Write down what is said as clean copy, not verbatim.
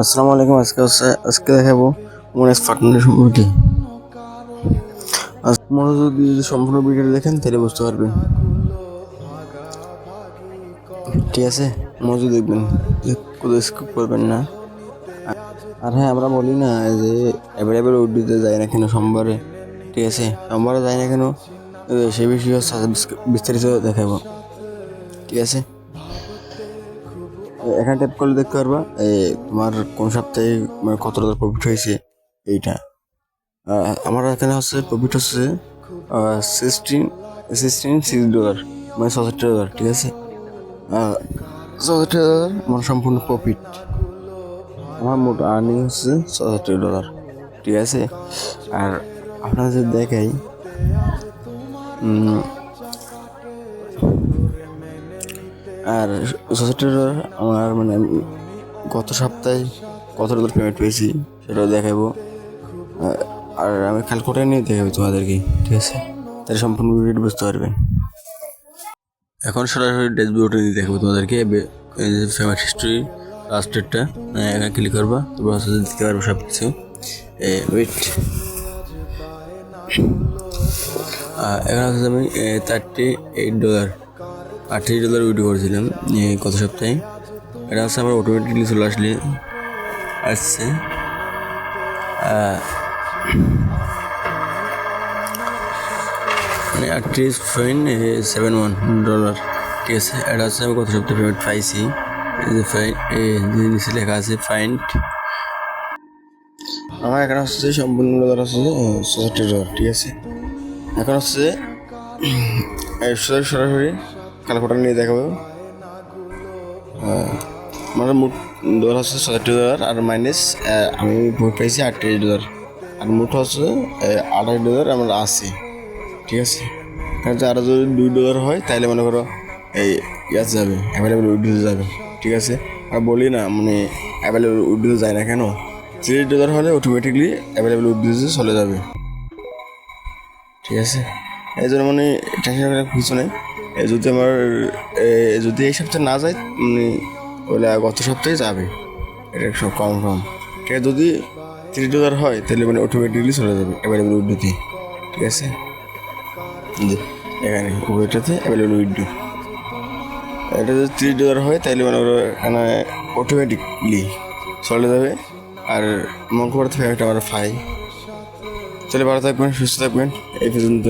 আসসালামু আলাইকুম। আজকে দেখাবো মোনেস পার্টনার সম্পর্কে। মনোযোগ দিয়ে যদি সম্পূর্ণ ভিডিওটা দেখেন তাহলে বুঝতে পারবেন, ঠিক আছে? মনোযোগ দেখবেন, কোথাও স্কিপ করবেন না। আর হ্যাঁ, আমরা বলি না যে অ্যাভেলেবেল উর্দুতে যায় না কেন সোমবারে, ঠিক আছে? সোমবারে যায় না কেন সে বিষয়ে বিস্তারিত দেখাবো, ঠিক আছে? এখানে ট্যাপ করলে দেখতে পারবা তোমার কোন সপ্তাহে মানে কত টাকা প্রফিট হয়েছে এইটা। আমার এখানে হচ্ছে প্রফিট হচ্ছে $16.6, মানে $66, ঠিক আছে? $66 আমার সম্পূর্ণ প্রফিট। আমার মোট আর্নিং হচ্ছে $66, ঠিক আছে? আর আপনারা যদি দেখাই আর $66 আমার মানে গত সপ্তাহে কত টাকা পেমেন্ট পেয়েছি সেটাও দেখাবো। আর আমি ক্যালকুলেটার নিয়ে দেখাবো তোমাদেরকে, ঠিক আছে? তাহলে সম্পূর্ণ ভিডিওটি বুঝতে পারবেন। এখন সরাসরি ড্যাশবোর্ডে নিয়ে দেখাবো তোমাদেরকে। পেমেন্ট হিস্ট্রি লাস্ট ডেটটা এখানে ক্লিক করবা, তারপর হচ্ছে দিতে পারবো সব কিছু। ওয়েট, এখানে হচ্ছে আমি $38 উইড্রো করেছিলাম গত সপ্তাহে। এটা হচ্ছে আমার অটোমেটিকলি চলে আসছে। মানে $38.71, ঠিক আছে? এটা হচ্ছে আমি গত সপ্তাহে পেমেন্ট পাইছি। নিচে লেখা আছে ফাইন্ড। আমার এখানে হচ্ছে সম্পূর্ণ মূল্য হচ্ছে $66, ঠিক আছে? এখন হচ্ছে সরাসরি ক্যালকুলেটার নিয়ে দেখাবো। আমার মোট ডলার হচ্ছে $66 আর মাইনাস আমি ভোট পাইছি $38 আর মোট হচ্ছে $28 আমার আছে, ঠিক আছে? কারণ আরও যদি $2 হয় তাহলে মনে করো এই ইয়াস যাবে, অ্যাভেলেবেল উইড্রোতে যাবে, ঠিক আছে? আর বলি না মানে অ্যাভেলেবেল উইড্রোতে যায় না কেন, $30 হলে অটোমেটিকলি অ্যাভেলেবেল উইড্রোতে চলে যাবে, ঠিক আছে? এই জন্য মানে টেনশন করার কিছু নেই। যদি আমার যদি এই সপ্তাহে না যায় মানে ওইটা গত সপ্তাহে যাবে, এটা সব কনফার্ম, ঠিক আছে? যদি $30 হয় তাহলে মানে অটোমেটিকলি চলে যাবে অ্যাভেলেবেল উইড্রোতে, ঠিক আছে? এখানে উইড্রোতে অ্যাভেলেবেল উইড্রো, এটা যদি $30 হয় তাহলে মানে এখানে অটোমেটিকলি চলে যাবে। আর মন করতে হবে একটা আমার ফাই। চলে ভালো থাকবেন, সুস্থ থাকবেন, এই পর্যন্ত।